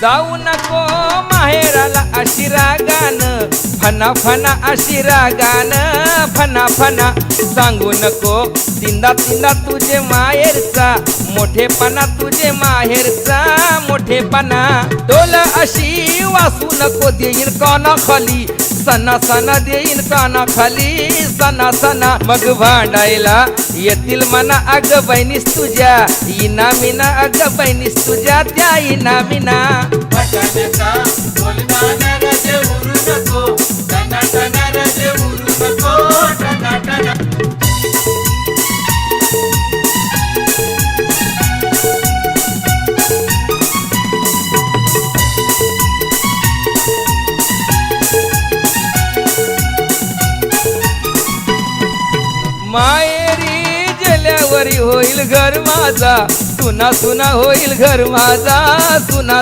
जाऊ नको माहेराला अशी रागानं, फना फना अशी रागानं, फना फना सांगू नको तिंदा तिंदा तुझे माहेरचा मोठेपणा, तुझे माहेरचा मोठेपणा. डोल अशी वासू नको देईन काना खाली, सणा सणा देईन काना खाली, सणा सणा. मग भांडायला येतील मना अग बहिणीस तुझ्या, इना मिना अग बहिणीस तुझ्या त्या इना मिना. माहेरी गेल्यावरी होईल घर माझा, सुना सुना होईल घर माझा, सुना.